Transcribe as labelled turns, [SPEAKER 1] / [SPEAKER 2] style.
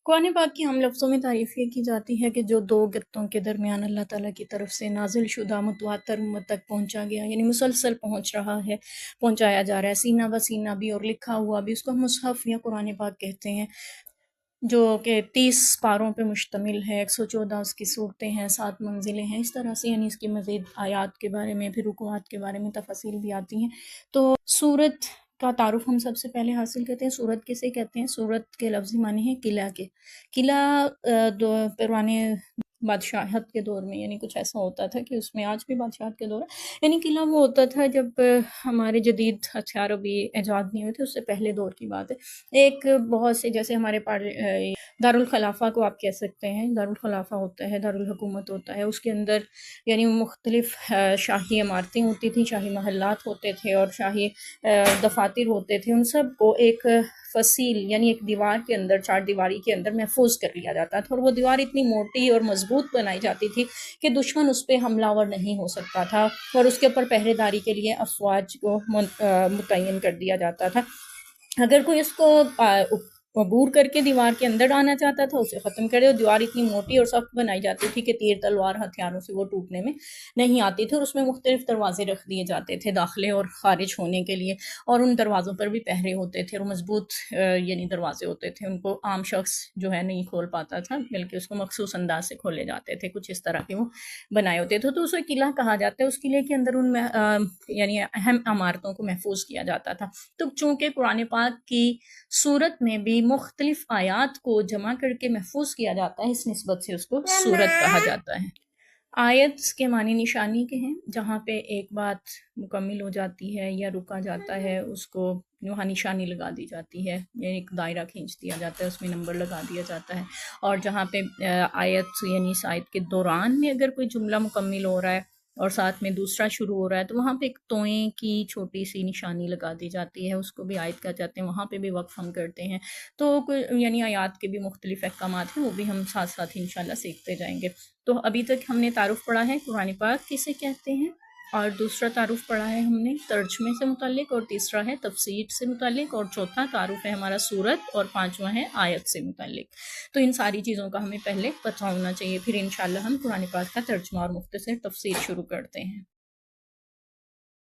[SPEAKER 1] قرآن پاک کی عام لفظوں میں تعریف یہ کی جاتی ہے کہ جو دو گتوں کے درمیان اللہ تعالیٰ کی طرف سے نازل شدہ متواتر امت تک پہنچا گیا، یعنی مسلسل پہنچ رہا ہے، پہنچایا جا رہا ہے، سینہ بہ سینہ بھی اور لکھا ہوا بھی، اس کو ہم مصحف یا قرآن پاک کہتے ہیں، جو کہ 30 پاروں پہ مشتمل ہے، 114 اس کی صورتیں ہیں، 7 منزلیں ہیں، اس طرح سے یعنی اس کی مزید آیات کے بارے میں، پھر رکوعات کے بارے میں تفاصیل بھی آتی ہیں۔ تو سورت کا تعارف ہم سب سے پہلے حاصل کرتے ہیں۔ سورت کسے کہتے ہیں؟ سورت کے لفظی معنی ہے قلعہ کے۔ قلعہ پرانے بادشاہت کے دور میں یعنی کچھ ایسا ہوتا تھا کہ اس میں آج بھی بادشاہت کے دور ہے، یعنی قلعہ وہ ہوتا تھا جب ہمارے جدید ہتھیار ابھی ایجاد نہیں ہوئے تھے، اس سے پہلے دور کی بات ہے۔ ایک بہت سے جیسے ہمارے دارالخلافہ کو آپ کہہ سکتے ہیں، دارالخلافہ ہوتا ہے، دارالحکومت ہوتا ہے، اس کے اندر یعنی مختلف شاہی عمارتیں ہوتی تھیں، شاہی محلات ہوتے تھے اور شاہی دفاتر ہوتے تھے، ان سب کو ایک فصیل یعنی ایک دیوار کے اندر، چار دیواری کے اندر محفوظ کر لیا جاتا تھا، اور وہ دیوار اتنی موٹی اور مضبوط بنائی جاتی تھی کہ دشمن اس پہ حملہ آور نہیں ہو سکتا تھا، اور اس کے اوپر پہرے داری کے لیے افواج کو متعین کر دیا جاتا تھا۔ اگر کوئی اس کو عبور کر کے دیوار کے اندر آنا چاہتا تھا، اسے ختم کر دے۔ دیوار اتنی موٹی اور سخت بنائی جاتی تھی کہ تیر تلوار ہتھیاروں سے وہ ٹوٹنے میں نہیں آتی تھی، اور اس میں مختلف دروازے رکھ دیے جاتے تھے داخلے اور خارج ہونے کے لیے، اور ان دروازوں پر بھی پہرے ہوتے تھے، اور مضبوط یعنی دروازے ہوتے تھے، ان کو عام شخص جو ہے نہیں کھول پاتا تھا، بلکہ اس کو مخصوص انداز سے کھولے جاتے تھے، کچھ اس طرح کے وہ بنائے ہوتے تھے۔ تو اسے قلعہ کہا جاتا ہے۔ اس قلعے کے اندر ان یعنی اہم عمارتوں کو محفوظ کیا جاتا تھا۔ تو چونکہ قرآن پاک کی سورت میں بھی مختلف آیات کو جمع کر کے محفوظ کیا جاتا ہے، اس نسبت سے اس کو سورت کہا جاتا ہے۔ آیت کے معنی نشانی کے ہیں، جہاں پہ ایک بات مکمل ہو جاتی ہے یا رکا جاتا ہے، اس کو وہاں نشانی لگا دی جاتی ہے، یعنی ایک دائرہ کھینچ دیا جاتا ہے، اس میں نمبر لگا دیا جاتا ہے۔ اور جہاں پہ آیت یعنی اس آیت کے دوران میں اگر کوئی جملہ مکمل ہو رہا ہے اور ساتھ میں دوسرا شروع ہو رہا ہے، تو وہاں پہ ایک توئیں کی چھوٹی سی نشانی لگا دی جاتی ہے، اس کو بھی آیت کہا جاتے ہیں، وہاں پہ بھی وقف ہم کرتے ہیں۔ تو یعنی آیات کے بھی مختلف احکامات ہیں، وہ بھی ہم ساتھ ساتھ انشاءاللہ سیکھتے جائیں گے۔ تو ابھی تک ہم نے تعارف پڑھا ہے قرآن پاک کسے کہتے ہیں، اور دوسرا تعارف پڑھا ہے ہم نے ترجمے سے متعلق، اور تیسرا ہے تفسیر سے متعلق، اور چوتھا تعارف ہے ہمارا سورت، اور پانچواں ہے آیت سے متعلق۔ تو ان ساری چیزوں کا ہمیں پہلے پتہ ہونا چاہیے، پھر انشاءاللہ ہم قرآن پاک کا ترجمہ اور مختصر تفسیر شروع کرتے ہیں۔